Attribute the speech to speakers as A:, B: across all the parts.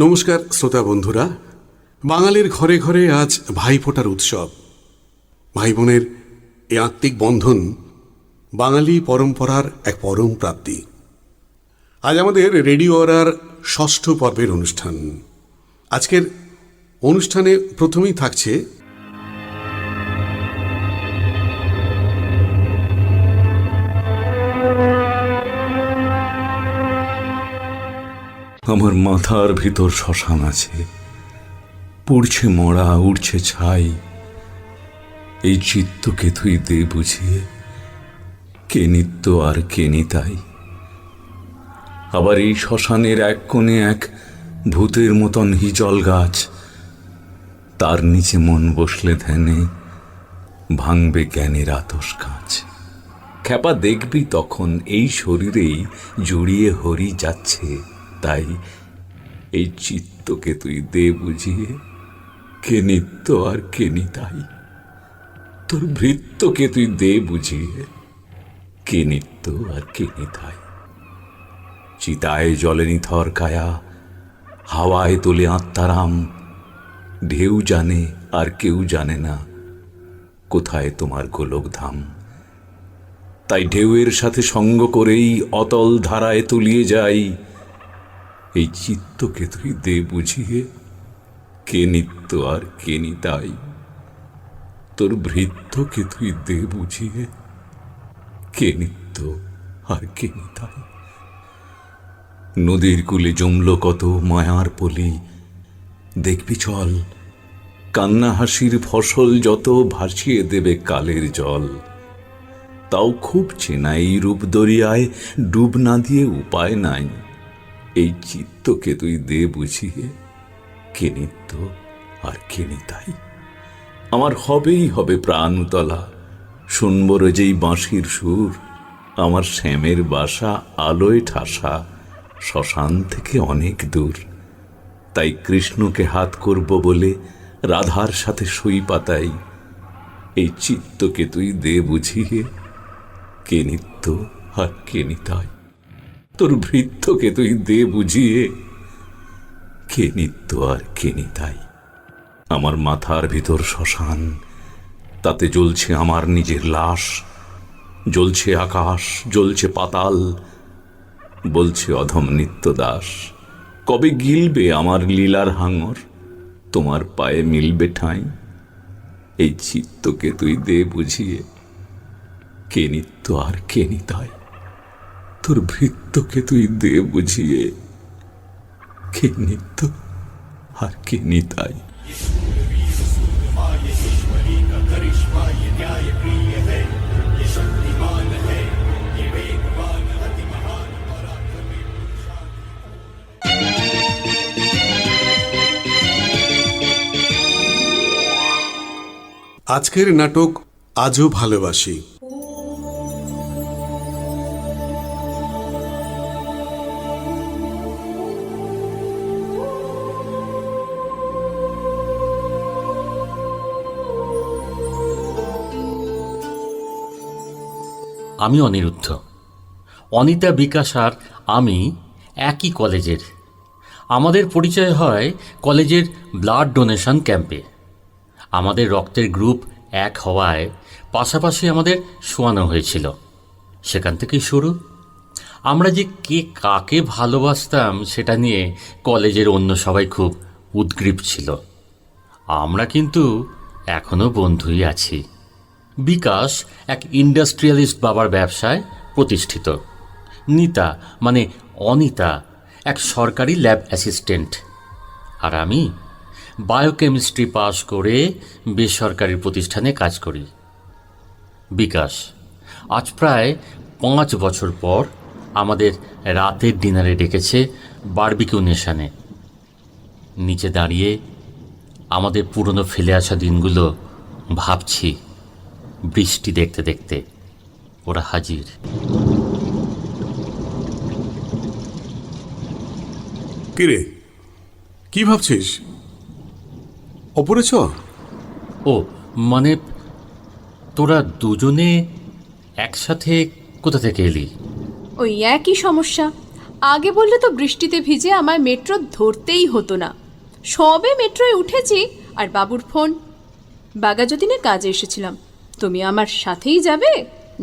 A: নমস্কার শ্রোতা বন্ধুরা, বাঙালির ঘরে ঘরে আজ ভাইফোঁটার উৎসব। ভাই বোনের এই আত্মিক বন্ধন বাঙালি পরম্পরার এক পরম প্রাপ্তি। আজ আমাদের রেডিও আওয়ার ৬ষ্ঠ পর্বের অনুষ্ঠান। আজকের অনুষ্ঠানে প্রথমেই থাকছে
B: আমার মাথার ভিতর শ্মশান আছে, পুড়ছে মরা, উড়ছে ছাই। এই চিত্তকে তুই দে বুঝিয়ে, কে নিত্য আর কে নিতাই। আবার এই শ্মশানের এক কোণে এক ভূতের মতন হিজল গাছ, তার নিচে মন বসলে ধ্যানে ভাঙবে জ্ঞানের আতস কাঁচ। খ্যাপা দেখবি তখন এই শরীরেই জড়িয়ে হরি যাচ্ছে। তাই এই চিত্তকে তুই দে বুঝিয়ে, কে নিত্য আর কে নিতাই। তোর ভৃত্যকে তুই দে বুঝিয়ে, কে নিত্য আর কে নিতাই। চিতায় জলে নিথর কায়া, হাওয়ায় তোলে আত্মারাম। ঢেউ জানে আর কেউ জানে না, কোথায় তোমার গোলক ধাম। তাই ঢেউয়ের সাথে সঙ্গ করেই অতল ধারায় তলিয়ে যাই। এই চিত্তকে তুই দে বুঝিয়ে, কে নিত্য আর কে নিতাই। তোর ভৃত্যকে তুই দে বুঝিয়ে, কে নিত্য আর কে নিতাই। নদীর কূলে জমল কত মায়ার পলি, দেখবি চল কান্না হাসির ফসল যত ভাসিয়ে দেবে কালের জল। তাও খুব চেনা এই রূপ দরিয়ায় ডুব না দিয়ে উপায় নাই। এই চিত্তকে তুই দে বুঝিয়ে, কে নিত্য আর কে নিতাই। আমার হবেই হবে প্রাণতলা, শুনব রোজেই বাঁশির সুর। আমার শ্যামের বাসা আলোয় ঠাসা, শ্মশান থেকে অনেক দূর। তাই কৃষ্ণকে হাত করব বলে রাধার সাথে সই পাতাই। এই চিত্তকে তুই দে বুঝিয়ে, কে নিত্য আর কে নিতাই। তোর ভৃত্যকে তুই দে বুঝিয়ে, কে নিত্য আর কে নিতাই। আমার মাথার ভিতর শ্মশান, তাতে জ্বলছে আমার নিজের লাশ। জ্বলছে আকাশ, জ্বলছে পাতাল, বলছে অধম নিত্য দাস। কবে গিলবে আমার লীলার হাঙর, তোমার পায়ে মিলবে ঠাঁই। এই চিত্তকে তুই দে বুঝিয়ে, কে নিত্য আর কে নিতাই। তোর ভৃত্যকে তুই দে বুঝিয়ে, কে নিত্য আর কে নিতাই।
A: আজকের নাটক আজও ভালোবাসি।
C: আমি অনিরুদ্ধ। অনিতা, বিকাশ আর আমি একই কলেজের। আমাদের পরিচয় হয় কলেজের ব্লাড ডোনেশন ক্যাম্পে। আমাদের রক্তের গ্রুপ এক হওয়ায় পাশাপাশি আমাদের শোয়ানো হয়েছিল। সেখান থেকেই শুরু। আমরা যে কে কাকে ভালোবাসতাম সেটা নিয়ে কলেজের অন্য সবাই খুব উদ্গ্রীব ছিল। আমরা কিন্তু এখনও বন্ধুই আছি। বিকাশ এক ইন্ডাস্ট্রিয়ালিস্ট বাবার ব্যবসায় প্রতিষ্ঠিত। নিতা মানে অনিতা এক সরকারি ল্যাব অ্যাসিস্ট্যান্ট। আর আমি বায়োকেমিস্ট্রি পাশ করে বেসরকারি প্রতিষ্ঠানে কাজ করি। বিকাশ আজ প্রায় 5 বছর পর আমাদের রাতের ডিনারে ডেকেছে বারবিকিউ নেশনে। নিচে দাঁড়িয়ে আমাদের পুরনো ফেলে আসা দিনগুলো ভাবছি। বৃষ্টি দেখতে দেখতে ওরা হাজির।
A: কিরে, কি ভাবছিস? ওপরে চ।
C: ও মানে তোরা দুজনে একসাথে কোথা থেকে এলি?
D: ওই একই সমস্যা, আগে বললে তো বৃষ্টিতে ভিজে আমায় মেট্রো ধরতেই হতো না। সবে মেট্রোয় উঠেছি আর বাবুর ফোন। বাঘাযতীনে কাজে এসেছিলাম, তুমি আমার সাথেই যাবে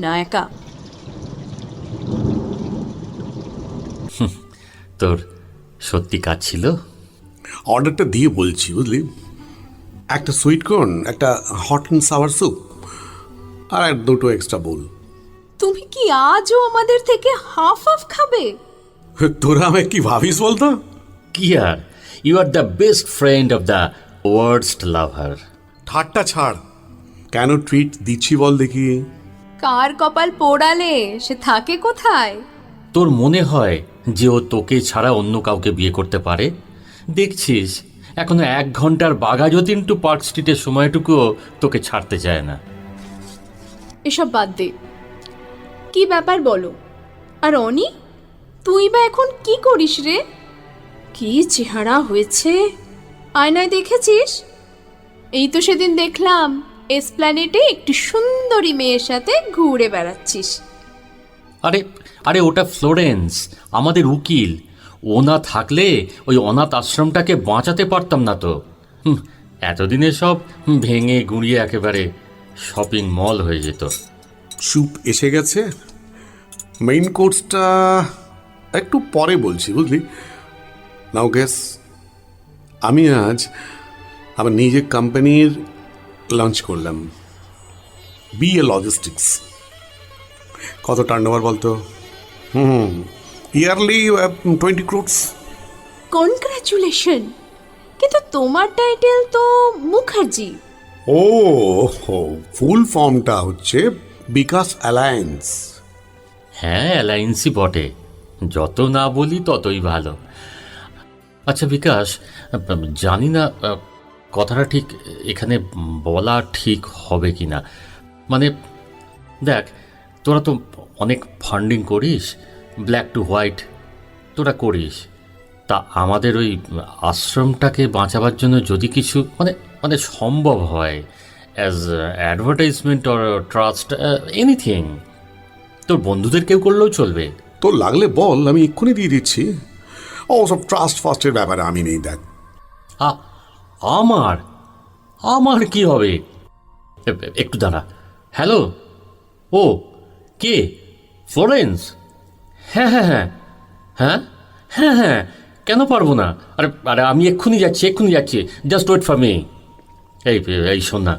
D: না একা?
C: তোর সত্যি কাজ ছিল?
A: অর্ডারটা দিয়ে বলছি, বুঝলি? একটা সুইট কর্ন, একটা হট অ্যান্ড সাওয়ার স্যুপ, আর এক দুটো এক্সট্রা বোল।
D: তুমি কি আজও আমাদের থেকে হাফ হাফ খাবে?
A: তোরা আমায় কি ভাবিস বলতো?
C: কি আর, you are the best friend of the worst lover.
A: ঠাট্টা ছাড়, কেন ট্রিট দিচ্ছি বল দেখি?
D: কার কপাল পোড়ালে সে থাকে কোথায়?
C: তোর মনে হয় যে ও তোকে ছাড়া অন্য কাউকে বিয়ে করতে পারে? দেখছিস এখনো 1 ঘন্টার বাঘাযতীন টু পার্ক স্ট্রিটের সময়টুকুও তোকে ছাড়তে চায় না।
D: এসব বাদ দে, কি ব্যাপার বলো? আর অনি, তুই বা এখন কি করিস রে? কি চেহারা হয়েছে, আয়নায় দেখেছিস? এই তো সেদিন দেখলাম এসপ্ল্যানেটে একটি সুন্দরী মেয়ের সাথে ঘুরে বেড়াচ্ছিস।
C: আরে আরে ওটা ফ্লোরেন্স, আমাদের উকিল। ও না থাকলে ওই অনাথ আশ্রমটাকে বাঁচাতে পারতাম না তো। এতদিনে সব ভেঙে গুঁড়িয়ে একেবারে শপিং মল হয়ে যেত।
A: স্যুপ এসে গেছে, মেইন কোর্সটা একটু পরে বলছি, বুঝলি? নাও গেস, আমি আজ আমার নিজের কোম্পানির লঞ্চ করলাম, বিএ লজিস্টিক্স। কত টার্নওভার বলতো? Yearly 20 crores।
D: কনগ্রাচুলেশন, কিন্তু তোমার টাইটেল তো মুখার্জি।
A: ও, ফুল ফর্মটা হচ্ছে বিকাশ অ্যালায়েন্স।
C: হ্যাঁ, অ্যালায়েন্সই বটে, যত না বলি ততই ভালো। আচ্ছা বিকাশ, জানি না কথাটা ঠিক এখানে বলা ঠিক হবে কি না। মানে দেখ, তোরা তো অনেক ফান্ডিং করিস, ব্ল্যাক টু হোয়াইট তোরা করিস। তা আমাদের ওই আশ্রমটাকে বাঁচাবার জন্য যদি কিছু মানে মানে সম্ভব হয়, as advertisement or trust, anything, তোর বন্ধুদের কেউ করলেও চলবে।
A: তোর লাগলে বল, আমি এক্ষুনি দিয়ে দিচ্ছি। ও সব ট্রাস্ট ফাস্টের ব্যাপারে আমি নেই, দেখ।
C: আমার আমার কি হবে? একটু দাঁড়া। হ্যালো, ও কে? ফ্লোরেন্স? হ্যাঁ হ্যাঁ হ্যাঁ হ্যাঁ হ্যাঁ হ্যাঁ, কেন পারবো না? আরে আরে আমি এক্ষুনি যাচ্ছি, জাস্ট ওয়েট ফর মি। এই এই শোন না,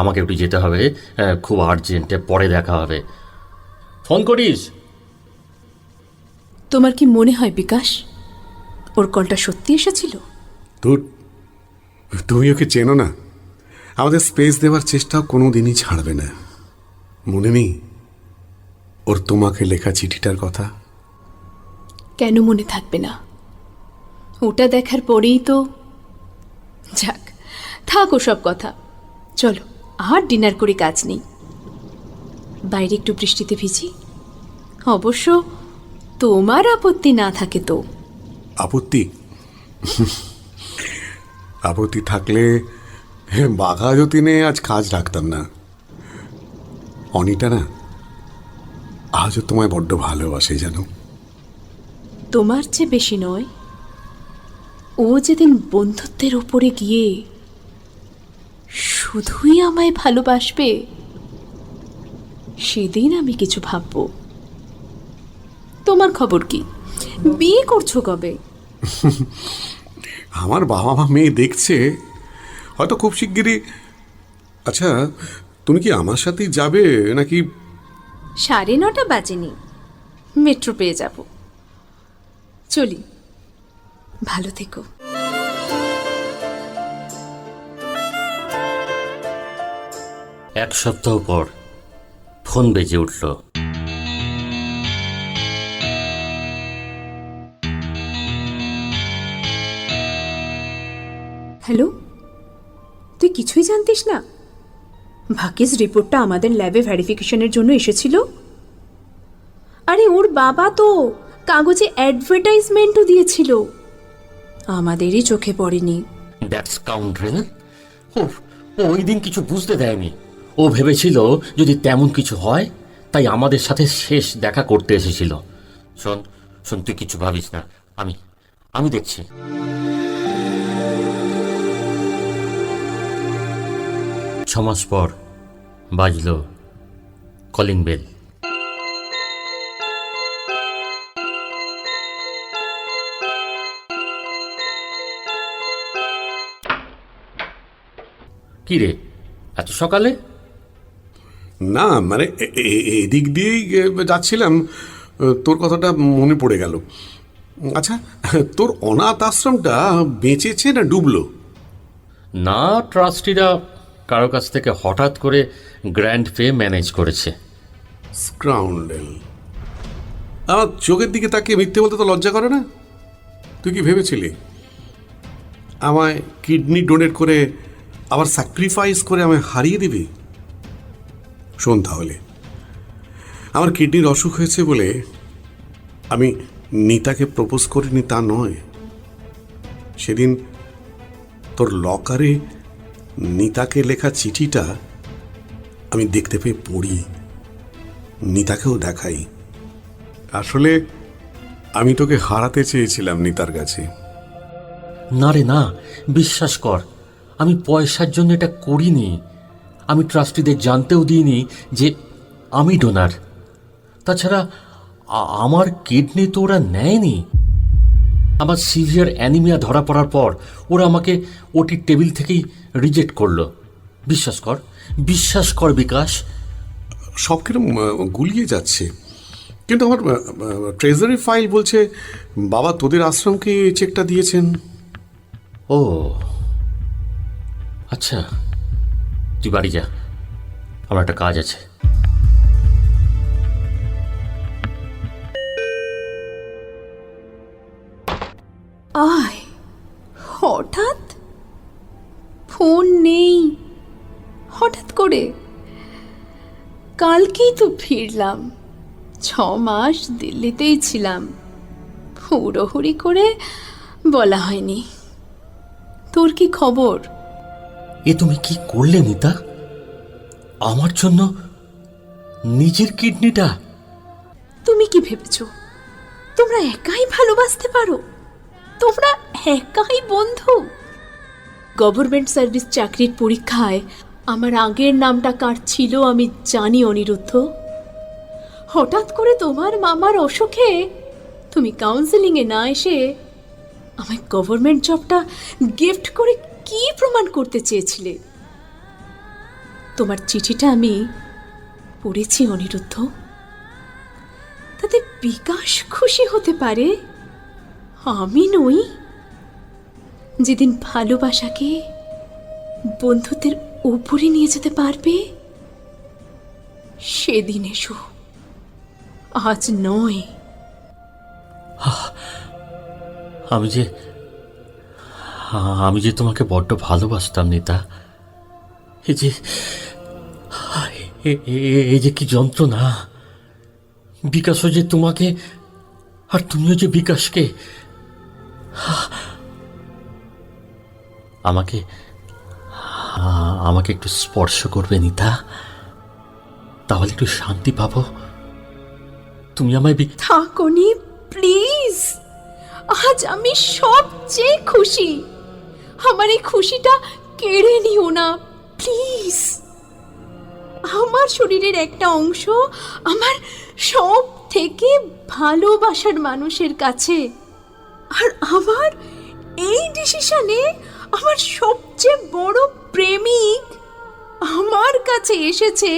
C: আমাকে একটু যেতে হবে, খুব আর্জেন্টে, পরে দেখা হবে, ফোন করিস।
D: তোমার কি মনে হয় বিকাশ, ওর কলটা সত্যি এসেছিল?
A: তুমি ওকে চেনো না? আমাদের স্পেস দেওয়ার চেষ্টাও কোনো দিনই ছাড়বে না। মনে নেই ওর তোমাকে লেখা চিঠিটার কথা?
D: কেন মনে থাকবে না? ওটা দেখার পরেই তো। যাক, থাক ওসব কথা, চলো আর ডিনার করে কাজ নেই। বাইরে একটু বৃষ্টিতে ভিজি, অবশ্য তোমার আপত্তি না থাকে তো।
A: আপত্তি? আপত্তি থাকলে বাঘাযতীনে আজ কাজ রাখতাম না। অনিটা না আজও তোমায় বড্ড ভালোবাসে, জানো?
D: তোমার চেয়ে বেশি নয়। ও যেদিন বন্ধুত্বের ওপরে গিয়ে শুধুই আমায় ভালোবাসবে, সেদিন আমি কিছু ভাববো। তোমার খবর কি? বিয়ে করছো কবে?
A: আমার বাবা মা মেয়ে দেখছে, হয়তো খুব শিগগিরই। আচ্ছা, তুমি কি আমার সাথেই যাবে নাকি?
D: 9:30 বাজেনি, মেট্রো পেয়ে যাব। চলি, ভালো থেকো।
C: এক সপ্তাহ পর ফোন বেজে উঠল।
D: হ্যালো, তুই কিছুই জানতিস না? ভাগ্যিস রিপোর্টটা আমাদের ল্যাবে ভেরিফিকেশনের জন্য এসেছিল। আরে ওর বাবা তো কাগজে অ্যাডভার্টাইজমেন্টও দিয়েছিল, আমাদেরই চোখে পড়েনি।
C: That's scoundrel. ও ওই দিন কিছু বুঝতে দেয়নি। ও ভেবেছিল যদি তেমন কিছু হয়, তাই আমাদের সাথে শেষ দেখা করতে এসেছিল। শোন শোন, তুই কিছু ভাবিস না, আমি আমি দেখছি। ছমাস পর বাজলো কলিং বেল। কি রে, এত সকালে?
A: না মানে এদিক দিয়েই যাচ্ছিলাম, তোর কথাটা মনে পড়ে গেল। আচ্ছা, তোর অনাথ আশ্রমটা বেঁচেছে না ডুবলো?
C: না, ট্রাস্টিরা কারো কাছ থেকে হঠাৎ করে গ্র্যান্ড পে ম্যানেজ করেছে।
A: স্ক্রাউন্ডেল! আমার চোখের দিকে তাকিয়ে মিথ্যে বলতে তো লজ্জা করে না? তুই কি ভেবেছিলি আমায় কিডনি ডোনেট করে আবার স্যাক্রিফাইস করে আমায় হারিয়ে দিবি? শোন তাহলে, আমার কিডনির অসুখ হয়েছে বলে আমি নিতাকে প্রপোজ করিনি তা নয়। সেদিন তোর লকারে নিতাকে লেখা চিঠিটা আমি দেখতে পেয়ে পড়ি, নিতাকেও দেখাই। আসলে আমি তোকে হারাতে চেয়েছিলাম নিতার কাছে।
C: না রে না, বিশ্বাস কর, আমি পয়সার জন্য এটা করিনি। আমি ট্রাস্টিদের জানতেও দিইনি যে আমি ডোনার। তাছাড়া আমার কিডনি তো ওরা নেয়নি। আমার সিভিয়ার অ্যানিমিয়া ধরা পড়ার পর ওরা আমাকে ওটির টেবিল থেকেই রিজেক্ট করলো। বিশ্বাস কর বিকাশ।
A: সব কিরম গুলিয়ে যাচ্ছে, কিন্তু আমার ট্রেজারি ফাইল বলছে বাবা তোদের আশ্রমকে চেকটা দিয়েছেন।
C: ও আচ্ছা, তুই বাড়ি যা, আমার একটা কাজ আছে।
D: আয়, হঠাৎ ফোন নেই, হঠাৎ করে? কালকেই তো ফিরলাম, 6 মাস দিল্লিতেই ছিলাম, হুড়োহুড়ি করে বলা হয়নি। তোর কি খবর?
C: এ তুমি কি করলে নিতা? আমার জন্য নিজের কিডনিটা?
D: তুমি কি ভেবেছ তোমরা একাই ভালোবাসতে পারো? তোমরা একাই বন্ধু? গভর্নমেন্ট সার্ভিস চাকরির পরীক্ষায় আমার আগের নামটা কার ছিল আমি জানি অনিরুদ্ধ। হঠাৎ করে তোমার মামার অসুখে তুমি কাউন্সেলিংয়ে না এসে আমায় গভর্নমেন্ট জবটা গিফট করে কি প্রমাণ করতে চেয়েছিলে? তোমার চিঠিটা আমি পড়েছি অনিরুদ্ধ। তাতে বিকাশ খুশি হতে পারে, আমি নই। যেদিন ভালোবাসাকে বন্ধুত্বের উপরে নিয়ে যেতে পারবে সেদিন এসো, আজ নয়।
C: আমি যে তোমাকে বড্ড ভালোবাসতাম নিতা। এই যে কি যন্ত্রণা! বিকাশও যে তোমাকে, আর তুমিও যে বিকাশকে। আমাকে আমাকে একটু স্পর্শ করবে নিতা, তাহলে একটু শান্তি পাবো। তুমি আমায়
D: থাকনি প্লিজ। আজ আমি সবচেয়ে খুশি, আমার এই খুশিটা কেড়ে নিও না প্লিজ। আমার শরীরের একটা অংশ আমার সব থেকে ভালোবাসার মানুষের কাছে, আর আমার এই ডিসিশনে আমার সবচেয়ে বড় প্রেমিক আমার কাছে এসেছে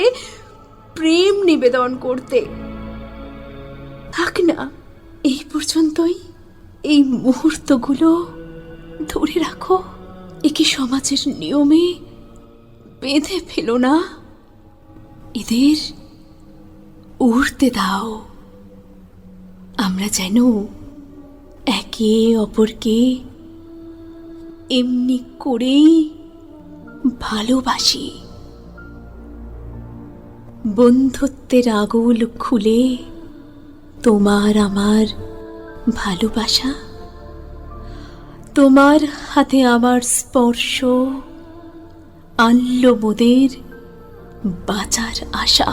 D: প্রেম নিবেদন করতে। থাক না, এই পর্যন্তই। এই মুহূর্তগুলো ধরে রাখো, একে সমাজের নিয়মে বেঁধে ফেলো না, এদের উড়তে দাও। আমরা যেন একে অপরকে এমনি করেই ভালোবাসি। বন্ধুত্বের আগুল খুলে তোমার আমার ভালোবাসা, তোমার হাতে আমার স্পর্শ আনলো মোদের বাঁচার আশা।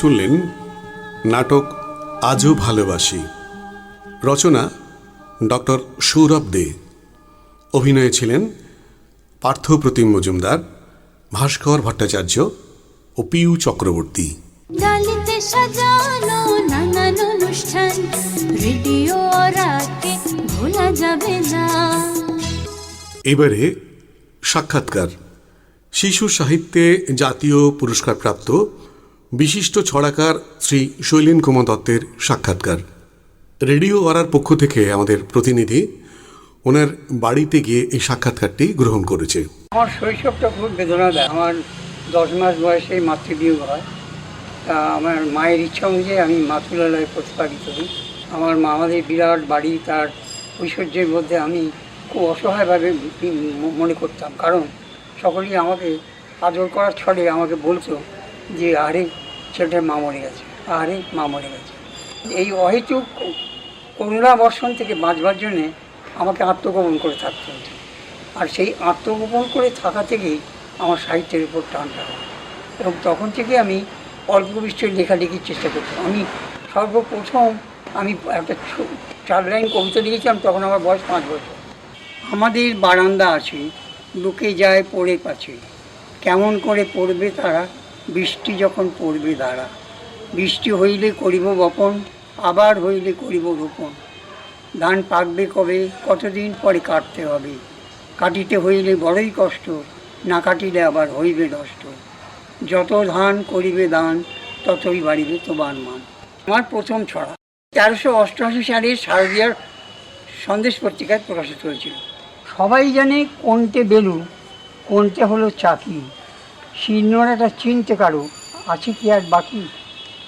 A: শুনলেন নাটক আজও ভালোবাসি, রচনা ডক্টর সৌরভ দে। অভিনয়ে ছিলেন পার্থপ্রতিম মজুমদার, ভাস্কর ভট্টাচার্য ও পিউ চক্রবর্তী।
E: ডালিতে সাজানো নানান অনুষ্ঠান, রেডিও রাতে ভোলা যাবে না।
A: এবারে সাক্ষাৎকার। শিশু সাহিত্যে জাতীয় পুরস্কারপ্রাপ্ত বিশিষ্ট ছড়াকার শ্রী শৈলেন কুমার দত্তের সাক্ষাৎকার। রেডিও ওয়ারার পক্ষ থেকে আমাদের প্রতিনিধি ওনার বাড়িতে গিয়ে এই সাক্ষাৎকারটি গ্রহণ করেছে।
F: আমার শৈশবটা খুব বেদনা দেয়। আমার 10 মাস বয়সে মাতৃবিয়োগ হয়। তা আমার মায়ের ইচ্ছা অনুযায়ী আমি মাতৃলালয়ে প্রতিপালিত হই। আমার মা, আমাদের বিরাট বাড়ি, তার ঐশ্বর্যের মধ্যে আমি খুব অসহায়ভাবে মনে করতাম, কারণ সকলেই আমাকে আদর করার ছলে আমাকে বলতো যে আরে ছেলেটার মা মরে গেছে, আরে মা মরে গেছে। এই অহেতুক করুণা বর্ষণ থেকে বাঁচবার জন্যে আমাকে আত্মগোপন করে থাকতে হতো। আর সেই আত্মগোপন করে থাকা থেকেই আমার সাহিত্যের উপর টানটা হয়, এবং তখন থেকে আমি অল্প বিস্তর লেখালেখির চেষ্টা করতাম। আমি সর্বপ্রথম আমি একটা 4 লাইন কবিতা লিখেছিলাম, তখন আমার বয়স 5 বছর। আমাদের বারান্দা আছে, লোকে যায় পড়ে পাছে, কেমন করে পড়বে তারা, বৃষ্টি যখন পড়বে দাঁড়া। বৃষ্টি হইলে করিব বপন, আবার হইলে করিব রোপণ। ধান পাকবে কবে, কতদিন পরে কাটতে হবে, কাটিতে হইলে বড়ই কষ্ট, না কাটিলে আবার হইবে নষ্ট। যত ধান করিবে দান, ততই বাড়িবে তোমার মান। আমার প্রথম ছড়া 1388 সালে শারদীয়ার সন্দেশ পত্রিকায় প্রকাশিত হয়েছিল। সবাই জানে কোনটে বেলু, কোনটে হলো চাকি, শীর্ণরাটা চিনতে কারো আছে কি আর বাকি।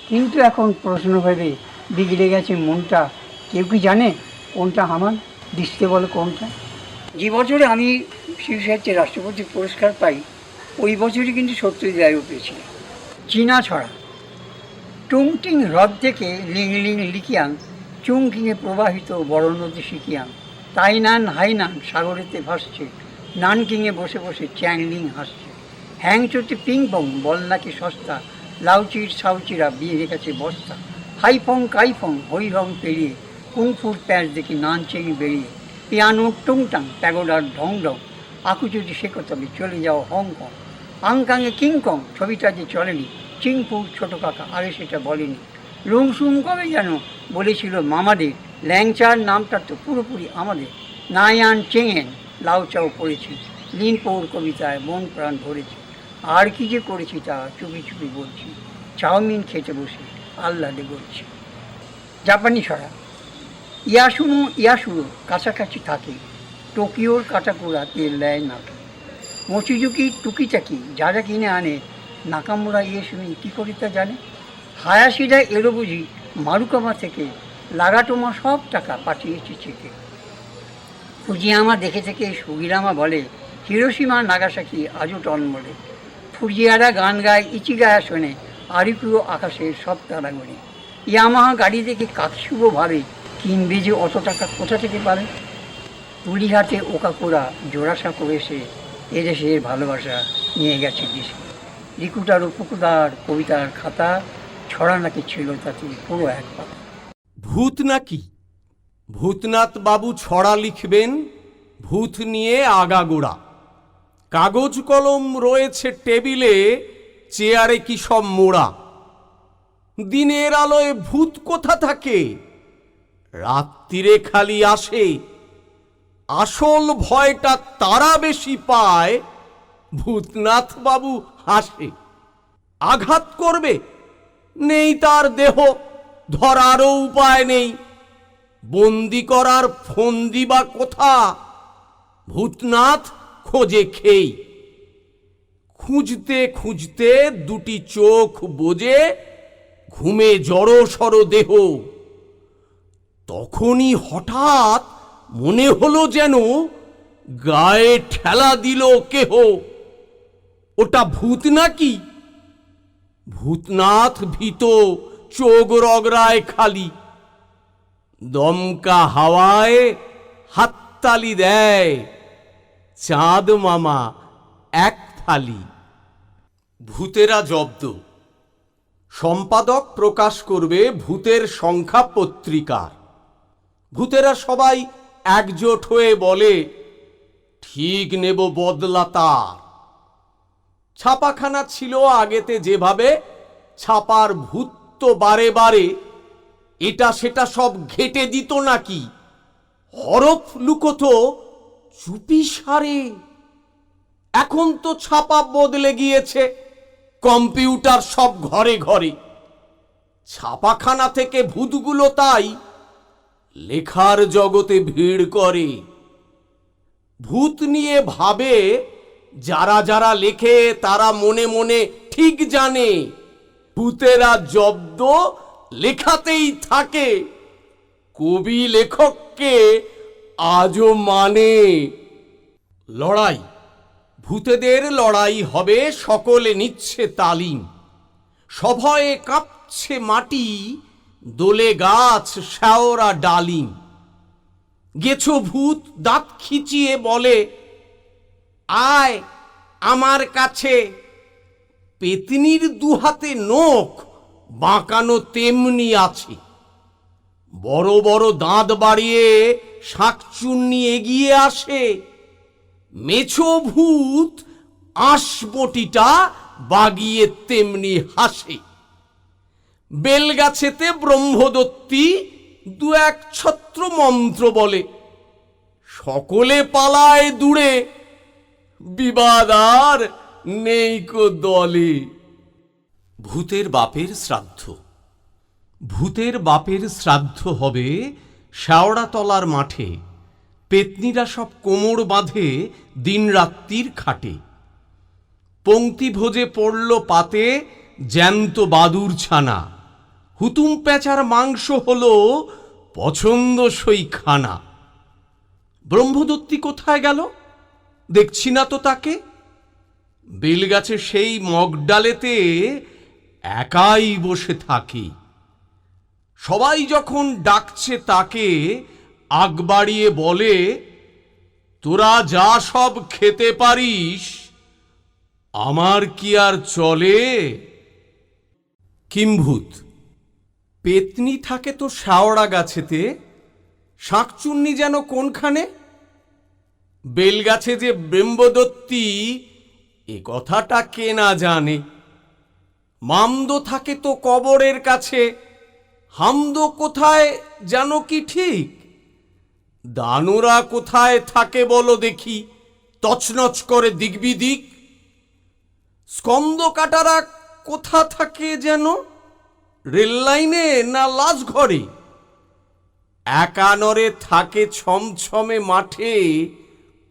F: কিন্তু এখন প্রশ্ন ভেবে বিগড়ে গেছে মনটা, কেউ কি জানে কোনটা আমার, দিশতে বলে কোনটা। যে বছরে আমি শিশু সাহিত্যে রাষ্ট্রপতি পুরস্কার পাই, ওই বছরই কিন্তু সত্যজিৎ রায়ও পেয়েছিল। চীনা ছড়া। টুংটিং হ্রদ থেকে লিং লিং লিখিয়াং, চুংকিংয়ে প্রবাহিত বড় নদী শিখিয়াং। তাইনান হাইনান সাগরেতে ভাসছে, নানকিংয়ে বসে বসে চ্যাংলিং হাসছে। হ্যাংচোতে পিংপং বল নাকি সস্তা, লাউচির সাউচিরা বিয়ে রেখেছে বস্তা। হাইফং কাইফং হরিহং পেরিয়ে, কুংফুর প্যাচ দেখি নানচেং বেরিয়ে। পিয়ানো টুংটাং প্যাগোডার ঢং ঢং, আকু যদি শেখো তবে চলে যাও হংকং। আংকাংয়ে কিংকং ছবিটা যে চলেনি, চিংপুর ছোটো কাকা আগে সেটা বলেনি। লুংসুং কবে যেন বলেছিল মামাদের, ল্যাংচার নামটা তো পুরোপুরি আমাদের। নায়ান চেঙেন লাউচাও পড়েছি, লিনপোর কবিতায় মন প্রাণ ভরেছি। আর কি যে করেছি তা চুপি চুপি বলছি, চাউমিন খেতে বসে আহ্লাদে বলছি। জাপানি ছড়া। ইয়াসুনো ইয়াসুরো কাছাকাছি থাকে, টোকিওর কাটাকুড়া তেল দেয় নাকে। মচিজুকি টুকিটাকি যা যা কিনে আনে, নাকামুরা ইয়েসুমি কী করে তা জানে। হায়াশিরা এলো বুঝি মারুকামা থেকে, লাগাটোমা সব টাকা পাঠিয়েছে চেকে। ফুজিয়ামা দেখে থেকে সুগিরামা বলে, হিরোশিমা নাগাসাকি আজও টনমলে। ফুজিয়ারা গান গায় ইচিগায়া শোনে, আরিকুরো আকাশের সব তারা গড়ে। ইয়ামাহা গাড়ি দেখে কাকসুব ভাবে, কিনবে যে অত টাকা কোথা থেকে পাবে। তুলিহাটে ওকাকুরা জোড়াসা করেছে, এদেশের ভালোবাসা নিয়ে গেছে দেশে। রিকুটার ও পুকুদার কবিতার খাতা, ছড়া নাকি ছিল তাতে পুরো এক পাতা।
G: ভূত নাকি? ভূতনাথ বাবু ছড়া লিখবেন ভূত নিয়ে আগাগোড়া। কাগজ কলম রয়েছে টেবিলে, চেয়ারে কি সব মোড়া। দিনের আলোয় ভূত কোথা থাকে, রাত্রিরে খালি আসে। আসল ভয়টা তারা বেশি পায়, ভূতনাথ বাবু হাসে। আঘাত করবে, নেই তার দেহ, ধরারও উপায় নেই। বন্দি করার ফন্দি বা কোথা, ভূতনাথ খোঁজে খেই। খুঁজতে খুঁজতে দুটি চোখ বোজে, ঘুমে জড়সড় দেহ। তখনই হঠাৎ মনে হলো যেন গায়ে ঠেলা দিল কেহ। ওটা ভূত নাকি? ভূতনাথ ভীত, চোখ রগড়ায় খালি। দমকা হাওয়ায় হাততালি দেয়, চাঁদ মামা এক ফালি। ভূতেরা জব্দ। সম্পাদক প্রকাশ করবে ভূতের সংখ্যা পত্রিকার। ভূতেরা সবাই একজোট হয়ে বলে, ঠিক নেব বদলা তার। ছাপাখানা ছিল আগেতে যেভাবে, ছাপার ভূত তো বারে বারে এটা সেটা সব ঘেটে দিত নাকি, হরফ লুকোতো চুপি সারে। এখন তো ছাপা বদলে গিয়েছে, কম্পিউটার সব ঘরে ঘরে। ছাপাখানা থেকে ভূতগুলো তাই লেখার জগতে ভিড় করে। ভূত নিয়ে ভাবে যারা যারা লেখে তারা মনে মনে ঠিক জানে, ভূতেরা জব্দ লেখাতেই থাকে, কবি লেখককে আজও মানে। লড়াই, ভূতেদের লড়াই হবে, সকলে নিচ্ছে তালিম। সভয়ে কাঁপছে মাটি, দোলে গাছ শ্যাওরা ডালিম। গেছো ভূত দাঁত খিচিয়ে বলে, আয় আমার কাছে। পেতনির দুহাতে নখ বাঁকানো তেমনি আছে। বড় বড় দাঁত বাড়িয়ে শাকচুন্নি এগিয়ে আসে। মেছো ভূত আঁশবটিটা বাগিয়ে তেমনি হাসে। বেলগাছেতে ব্রহ্মদত্তী দু এক ছত্র মন্ত্র বলে, সকলে পালায় দূরে, বিবাদ আর নেই কো দলে। ভূতের বাপের শ্রাদ্ধ। ভূতের বাপের শ্রাদ্ধ হবে শ্যাওড়াতলার মাঠে। পেতনিরা সব কোমর বাঁধে দিনরাত্রির খাটে। পংক্তি ভোজে পড়ল পাতে জ্যান্ত বাদুর ছানা। হুতুম পেঁচার মাংস হল পছন্দসই খানা। ব্রহ্মদত্তী কোথায় গেল, দেখছি না তো তাকে। বেলগাছে সেই মগডালেতে একাই বসে থাকে। সবাই যখন ডাকছে তাকে, আগ বাড়িয়ে বলে, তোরা যা সব খেতে পারিস, আমার কি আর চলে। কিম্ভূত। পেতনি থাকে তো শ্যাওড়া গাছেতে, শাঁকচুন্নি যেন কোনখানে। বেলগাছে যে ব্রহ্মদত্তী, এ কথাটা কে না জানে। মামদ থাকে তো কবরের কাছে, হামদ কোথায় জানো কি ঠিক। দানুরা কোথায় থাকে বলো দেখি, তছনছ করে দিকবিদিক। স্কন্দ কাটারা কোথা থাকে যেন, রেল লাইনে না লাজ ঘরে। একানরে থাকে ছমছমে মাঠে,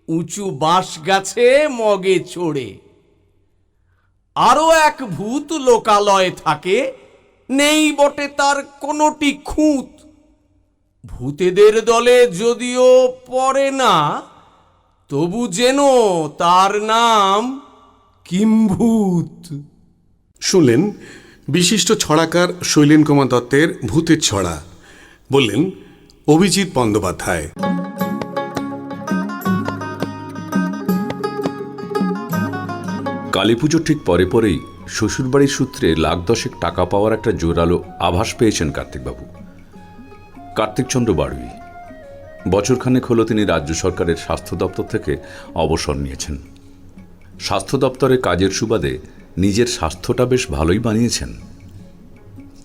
G: উঁচু বাঁশ গাছে মগে চড়ে। আরো এক ভূত লোকালয়ে থাকে, নেই বটে তার কোনোটি খুঁত। ভূতেদের দলে যদিও পড়ে না, তবু যেন তার নাম কিম্ভূত।
A: শুনলেন বিশিষ্ট ছড়াকার শৈলেন কুমার দত্তের ভূতের ছড়া, বললেন অভিজিৎ বন্দ্যোপাধ্যায়।
B: কালী পুজোর ঠিক পরে পরেই শ্বশুরবাড়ির সূত্রে লাখ দশেক টাকা পাওয়ার একটা জোরালো আভাস পেয়েছেন কার্তিকবাবু। কার্তিকচন্দ্র বাড়ুই। বছরখানেক হলো তিনি রাজ্য সরকারের স্বাস্থ্য দপ্তর থেকে অবসর নিয়েছেন। স্বাস্থ্য দপ্তরে কাজের সুবাদে নিজের স্বাস্থ্যটা বেশ ভালোই বানিয়েছেন,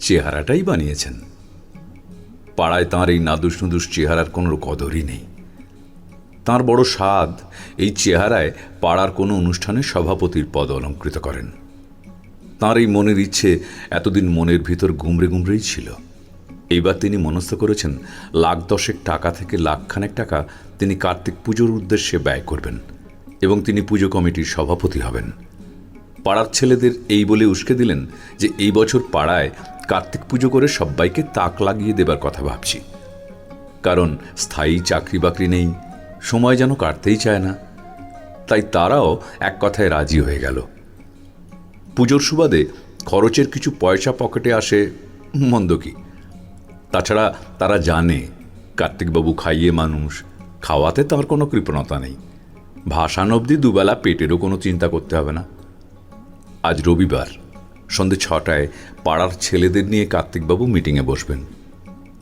B: চেহারাটাই বানিয়েছেন। পাড়ায় তাঁর এই নাদুস নুদুস চেহারার কোনো কদরই নেই। তাঁর বড় স্বাদ এই চেহারায় পাড়ার কোনো অনুষ্ঠানে সভাপতির পদ অলঙ্কৃত করেন। তাঁর এই মনের ইচ্ছে এতদিন মনের ভিতর গুমড়ে গুমড়েই ছিল। এইবার তিনি মনস্থ করেছেন লাখ দশেক টাকা থেকে লাখখানেক টাকা তিনি কার্তিক পুজোর উদ্দেশ্যে ব্যয় করবেন এবং তিনি পুজো কমিটির সভাপতি হবেন। পাড়ার ছেলেদের এই বলে উস্কে দিলেন যে এই বছর পাড়ায় কার্তিক পুজো করে সবাইকে তাক লাগিয়ে দেবার কথা ভাবছি, কারণ স্থায়ী চাকরি বাকরি নেই, সময় যেন কাটতেই চায় না। তাই তারাও এক কথায় রাজি হয়ে গেল। পুজোর সুবাদে খরচের কিছু পয়সা পকেটে আসে, মন্দ কি। তাছাড়া তারা জানে কার্তিকবাবু খাইয়ে মানুষ, খাওয়াতে তার কোনো কৃপণতা নেই। ভাসান অবধি দুবেলা পেটেরও কোনো চিন্তা করতে হবে না। আজ রবিবার, সন্ধে 6টায় পাড়ার ছেলেদের নিয়ে কার্তিকবাবু মিটিংয়ে বসবেন।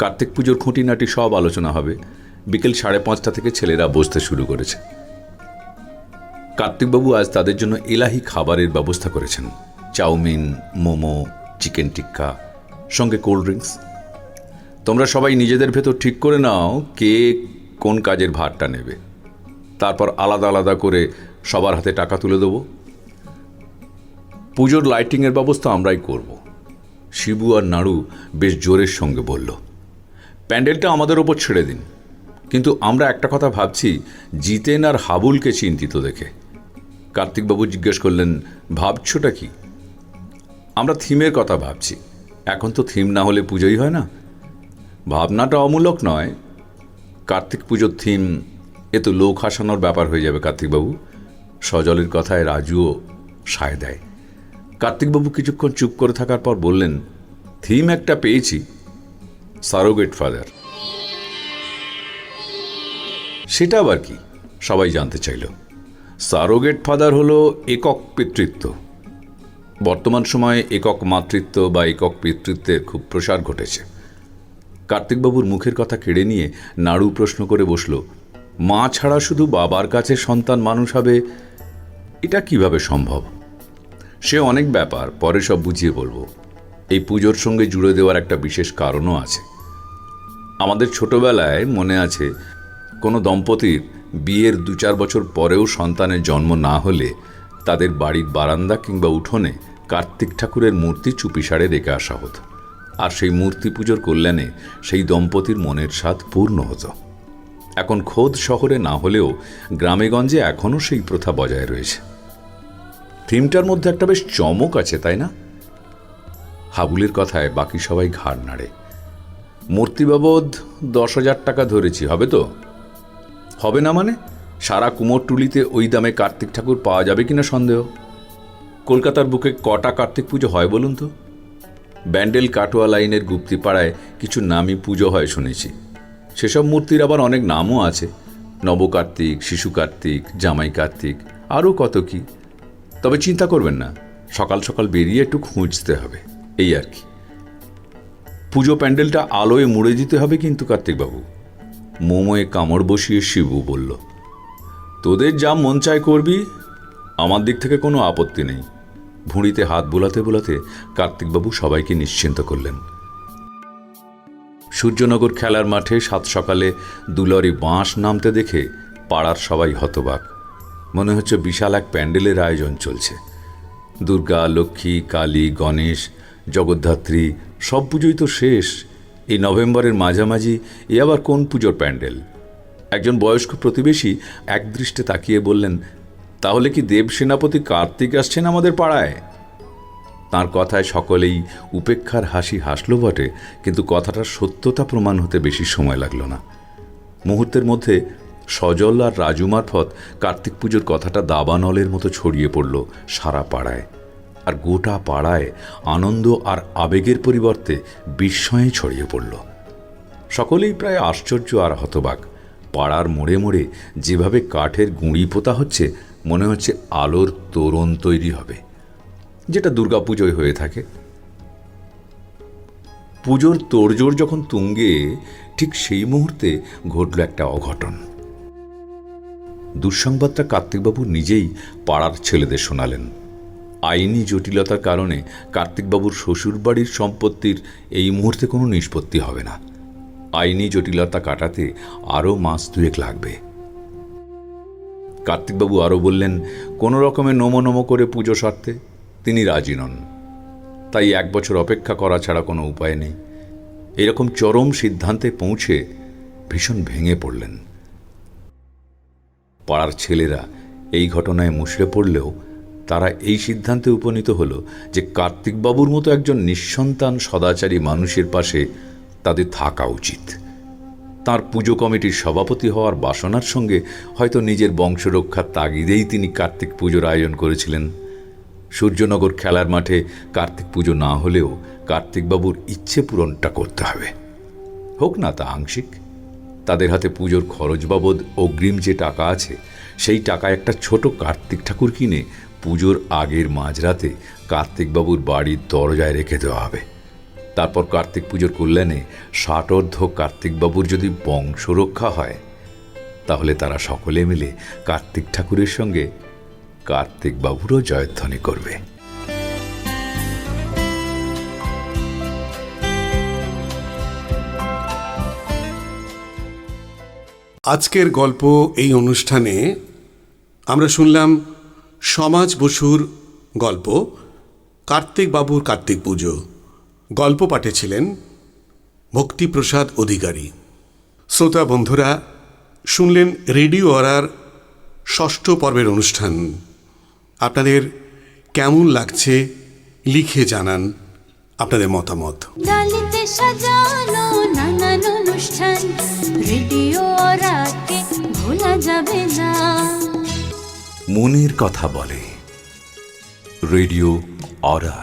B: কার্তিক পুজোর খুঁটিনাটি সব আলোচনা হবে। বিকেল 5:30 থেকে ছেলেরা বসতে শুরু করেছে। কার্তিকবাবু আজ তাদের জন্য এলাহি খাবারের ব্যবস্থা করেছেন। চাউমিন, মোমো, চিকেন টিক্কা, সঙ্গে কোল্ড ড্রিঙ্কস। তোমরা সবাই নিজেদের ভেতর ঠিক করে নাও কে কোন কাজের ভারটা নেবে। তারপর আলাদা আলাদা করে সবার হাতে টাকা তুলে দেবো। পুজোর লাইটিংয়ের ব্যবস্থা আমরাই করব। শিবু আর নাড়ু বেশ জোরের সঙ্গে বলল, প্যান্ডেলটা আমাদের ওপর ছেড়ে দিন। কিন্তু আমরা একটা কথা ভাবছি, জিতেন আর হাবুলকে চিন্তিত দেখে। কার্তিকবাবু জিজ্ঞেস করলেন, ভাবছোটা কি? আমরা থিমের কথা ভাবছি। এখন তো থিম না হলে পুজোই হয় না। ভাবনাটা অমূলক নয়। কার্তিক পুজোর থিম এ তো লোক হাসানোর ব্যাপার হয়ে যাবে কার্তিকবাবু। সজলের কথায় রাজুও সায় দেয়। কার্তিকবাবু কিছুক্ষণ চুপ করে থাকার পর বললেন, থিম একটা পেয়েছি, সারোগেট ফাদার। সেটা আবার কি? সবাই জানতে চাইল। সারোগেট ফাদার হলো একক পিতৃত্ব। বর্তমান সময়ে একক মাতৃত্ব বা একক পিতৃত্বের খুব প্রসার ঘটেছে। কার্তিকবাবুর মুখের কথা কেড়ে নিয়ে নাড়ু প্রশ্ন করে বসল, মা ছাড়া শুধু বাবার কাছে সন্তান মানুষ হবে, এটা কিভাবে সম্ভব? সে অনেক ব্যাপার, পরে সব বুঝিয়ে বলবো। এই পুজোর সঙ্গে জুড়ে দেওয়ার একটা বিশেষ কারণও আছে। আমাদের ছোটবেলায় মনে আছে, কোনো দম্পতির বিয়ের 2-4 বছর পরেও সন্তানের জন্ম না হলে তাদের বাড়ির বারান্দা কিংবা উঠোনে কার্তিক ঠাকুরের মূর্তি চুপিসারে রেখে আসা হতো। আর সেই মূর্তি পুজোর কল্যাণে সেই দম্পতির মনের স্বাদ পূর্ণ হতো। এখন খোদ শহরে না হলেও গ্রামেগঞ্জে এখনও সেই প্রথা বজায় রয়েছে। থিমটার মধ্যে একটা বেশ চমক আছে, তাই না? হাবুলের কথায় বাকি সবাই ঘাড় নাড়ে। মূর্তি বাবদ 10,000 টাকা ধরেছি, হবে তো? হবে না মানে? সারা কুমোরটুলিতে ওই দামে কার্তিক ঠাকুর পাওয়া যাবে কিনা সন্দেহ। কলকাতার বুকে কটা কার্তিক পুজো হয় বলুন তো? ব্যান্ডেল কাটোয়া লাইনের গুপ্তিপাড়ায় কিছু নামী পুজো হয় শুনেছি। সেসব মূর্তির আবার অনেক নামও আছে, নবকার্তিক, শিশু কার্তিক, জামাই কার্তিক, আরও কত কি। তবে চিন্তা করবেন না, সকাল সকাল বেরিয়ে একটু খুঁজতে হবে, এই আর কি। পুজো প্যান্ডেলটা আলোয় মুড়ে দিতে হবে কিন্তু কার্তিকবাবু। মোমোয়ে কামড় বসিয়ে শিবু বলল, তোদের যা মন চায় করবি, আমার দিক থেকে কোনো আপত্তি নেই। ভুঁড়িতে হাত বোলাতে বোলাতে কার্তিকবাবু সবাইকে নিশ্চিন্ত করলেন। সূর্যনগর খেলার মাঠে 7 সকালে 2 লরি বাঁশ নামতে দেখে পাড়ার সবাই হতবাক। মনে হচ্ছে বিশাল এক প্যান্ডেলের আয়োজন চলছে। দুর্গা, লক্ষ্মী, কালী, গণেশ, জগদ্ধাত্রী সব পুজোই তো শেষ। এই নভেম্বরের মাঝামাঝি এ আবার কোন পুজোর প্যান্ডেল? একজন বয়স্ক প্রতিবেশী একদৃষ্টে তাকিয়ে বললেন, তাহলে কি দেব সেনাপতি কার্তিক আসছেন আমাদের পাড়ায়? তাঁর কথায় সকলেই উপেক্ষার হাসি হাসল বটে, কিন্তু কথাটার সত্যতা প্রমাণ হতে বেশি সময় লাগল না। মুহূর্তের মধ্যে সজল আর রাজু মারফত কার্তিক পুজোর কথাটা দাবানলের মতো ছড়িয়ে পড়ল সারা পাড়ায়। আর গোটা পাড়ায় আনন্দ আর আবেগের পরিবর্তে বিস্ময়ে ছড়িয়ে পড়ল। সকলেই প্রায় আশ্চর্য আর হতবাক। পাড়ার মোড়ে মোড়ে যেভাবে কাঠের গুঁড়ি পোতা হচ্ছে, মনে হচ্ছে আলোর তোরণ তৈরি হবে, যেটা দুর্গাপুজোয় হয়ে থাকে। পুজোর তোড়জোড় যখন তুঙ্গে, ঠিক সেই মুহূর্তে ঘটল একটা অঘটন। দুঃসংবাদটা কার্তিকবাবু নিজেই পাড়ার ছেলেদের শোনালেন। আইনি জটিলতার কারণে কার্তিকবাবুর শ্বশুরবাড়ির সম্পত্তির এই মুহূর্তে কোনো নিষ্পত্তি হবে না। আইনি জটিলতা কাটাতে আরও মাস 2 লাগবে। কার্তিকবাবু আরও বললেন, কোনো রকমে নমো নমো করে পুজো সারতে তিনি রাজি নন। তাই 1 বছর অপেক্ষা করা ছাড়া কোনো উপায় নেই। এরকম চরম সিদ্ধান্তে পৌঁছে ভীষণ ভেঙে পড়লেন। পাড়ার ছেলেরা এই ঘটনায় মুষড়ে পড়লেও তারা এই সিদ্ধান্তে উপনীত হল যে কার্তিকবাবুর মতো একজন নিঃসন্তান সদাচারী মানুষের পাশে তাদের থাকা উচিত। তাঁর পুজো কমিটির সভাপতি হওয়ার বাসনার সঙ্গে হয়তো নিজের বংশরক্ষার তাগিদেই তিনি কার্তিক পুজোর আয়োজন করেছিলেন। সূর্যনগর খেলার মাঠে কার্তিক পুজো না হলেও কার্তিকবাবুর ইচ্ছে পূরণটা করতে হবে, হোক না তা আংশিক। তাদের হাতে পুজোর খরচ বাবদ অগ্রিম যে টাকা আছে, সেই টাকায় একটা ছোট কার্তিক ঠাকুর কিনে পুজোর আগের মাঝরাতে কার্তিকবাবুর বাড়ির দরজায় রেখে দেওয়া হবে। তারপর কার্তিক পুজোর কল্যাণে ষাটোর্ধ্ব কার্তিকবাবুর যদি বংশ রক্ষা হয়, তাহলে তারা সকলে মিলে কার্তিক ঠাকুরের সঙ্গে কার্তিকবাবুরও জয়ধ্বনি করবে।
A: আজকের গল্প এই অনুষ্ঠানে আমরা শুনলাম সমাজ বসুর গল্প কার্তিক বাবুর কার্তিক পুজো। গল্প পাঠে ছিলেন ভক্তিপ্রসাদ অধিকারী। শ্রোতা বন্ধুরা, শুনলেন রেডিও অরার ষষ্ঠ পর্বের অনুষ্ঠান। আপনাদের কেমন লাগছে লিখে জানান আপনাদের মতামত।
E: ডালিতে সাজানো নানান অনুষ্ঠান, রেডিও অরাকে ভোলা যাবে না।
B: মনের কথা বলে রেডিও অরা।